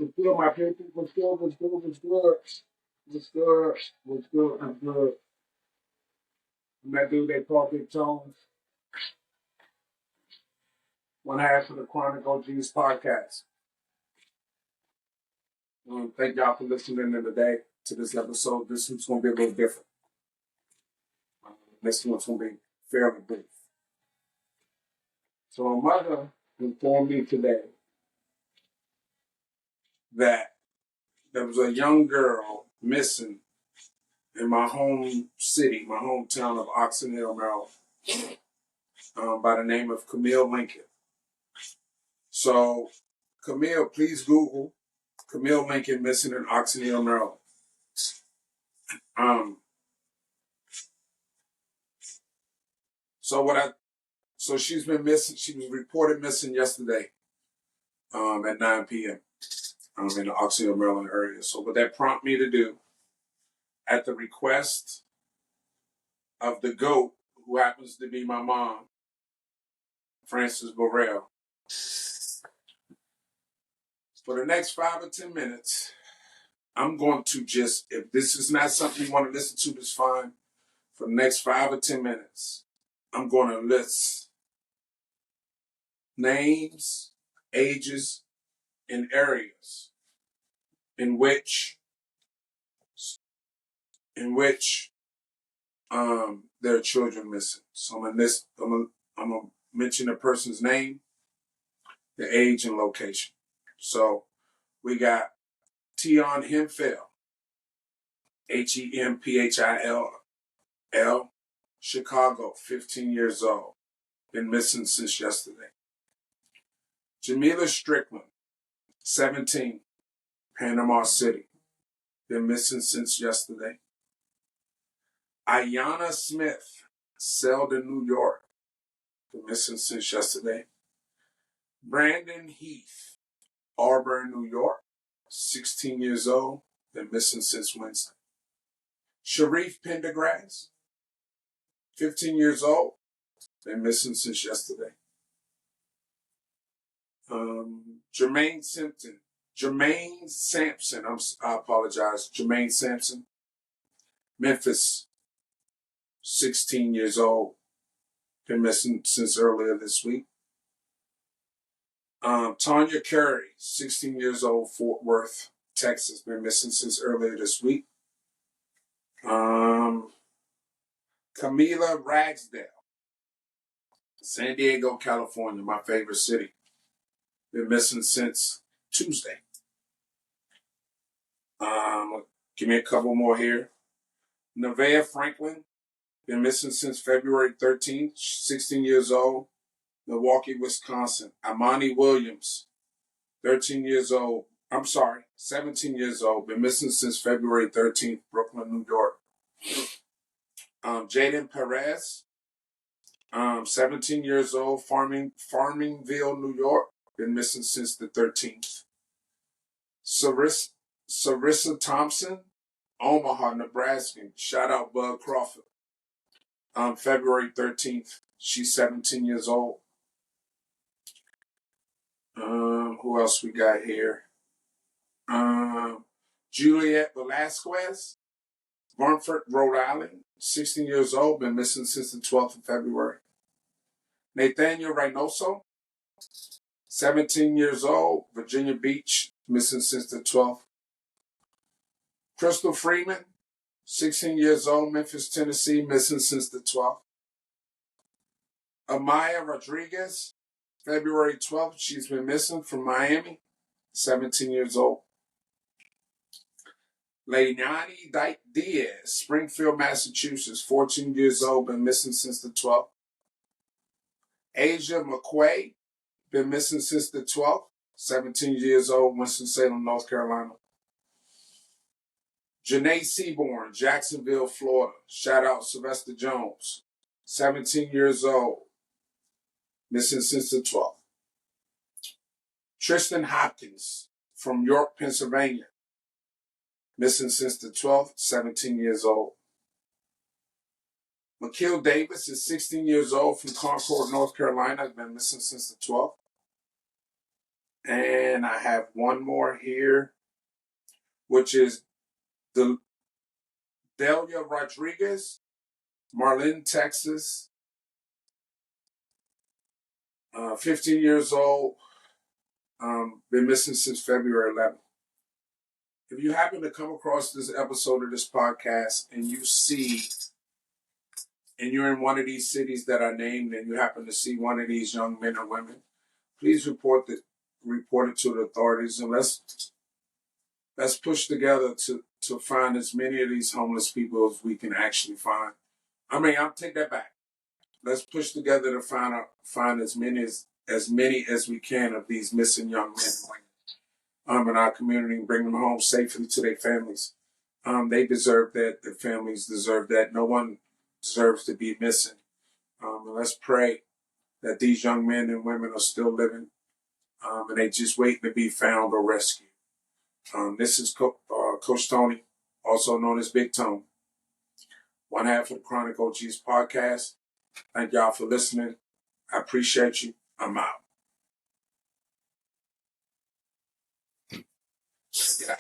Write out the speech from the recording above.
What's good, my people? What's good? What's good? What's good? What's good? What's good? What's good? And that dude they call Big Jones, one half of the Chronic OGs podcast. Thank y'all for listening in today to this episode. This one's going to be a little different. This one's going to be fairly brief. So my mother informed me today that there was a young girl missing in my home city, my hometown of Oxon Hill, Maryland, by the name of Camille Lincoln. So, Camille, please Google Camille Lincoln missing in Oxon Hill, Maryland. Um, so she's been missing. She was reported missing yesterday, at 9 p.m. In the Oxon Hill, Maryland area. So what that prompted me to do, at the request of the GOAT, who happens to be my mom, Frances Burrell, for the next 5 or 10 minutes, I'm going to just, if this is not something you want to listen to, that's fine. For the next 5 or 10 minutes, I'm going to list names, ages, and areas in which there are children missing. So I'm gonna mention the person's name, the age, and location. So we got Tion Hemphill, Hemphill, Chicago, 15 years old, been missing since yesterday. Jamila Strickland, 17, Panama City, been missing since yesterday. Ayanna Smith, Selden, New York, been missing since yesterday. Brandon Heath, Auburn, New York, 16 years old, been missing since Wednesday. Sharif Pendergrass, 15 years old, been missing since yesterday. Jermaine Sampson, I apologize. Jermaine Sampson, Memphis, 16 years old, been missing since earlier this week. Tanya Curry, 16 years old, Fort Worth, Texas, been missing since earlier this week. Camila Ragsdale, San Diego, California, my favorite city, been missing since Tuesday. Give me a couple more here. Nevaeh Franklin, been missing since February 13th, 16 years old, Milwaukee, Wisconsin. Amani Williams, 17 years old, been missing since February 13th, Brooklyn, New York. Jaden Perez, 17 years old, Farmingville, New York, been missing since the 13th. Sarissa Thompson, Omaha, Nebraska. Shout out Bud Crawford. February 13th, she's 17 years old. Who else we got here? Juliet Velasquez, Barnford, Rhode Island, 16 years old, been missing since the 12th of February. Nathaniel Reynoso, 17 years old, Virginia Beach, missing since the 12th. Crystal Freeman, 16 years old, Memphis, Tennessee, missing since the 12th. Amaya Rodriguez, February 12th, she's been missing from Miami, 17 years old. Leilani Diaz, Springfield, Massachusetts, 14 years old, been missing since the 12th. Asia McQuay, been missing since the 12th, 17 years old, Winston-Salem, North Carolina. Janae Seaborn, Jacksonville, Florida. Shout out Sylvester Jones, 17 years old, missing since the 12th. Tristan Hopkins from York, Pennsylvania, missing since the 12th, 17 years old. McKill Davis is 16 years old from Concord, North Carolina, has been missing since the 12th. And I have one more here, which is the Delia Rodriguez, Marlin, Texas, 15 years old, been missing since February 11th. If you happen to come across this episode of this podcast and you see, and you're in one of these cities that I named, and you happen to see one of these young men or women, please report it to the authorities, and let's push together to find as many of these homeless people as we can actually find. I'll take that back. Let's push together to find as many as we can of these missing young men and women in our community and bring them home safely to their families. They deserve that. Their families deserve that. No one deserves to be missing. And let's pray that these young men and women are still living, and they just waiting to be found or rescued. This is Coach Tony, also known as Big Tone, one half of the Chronic OGs podcast. Thank y'all for listening. I appreciate you. I'm out. Yeah.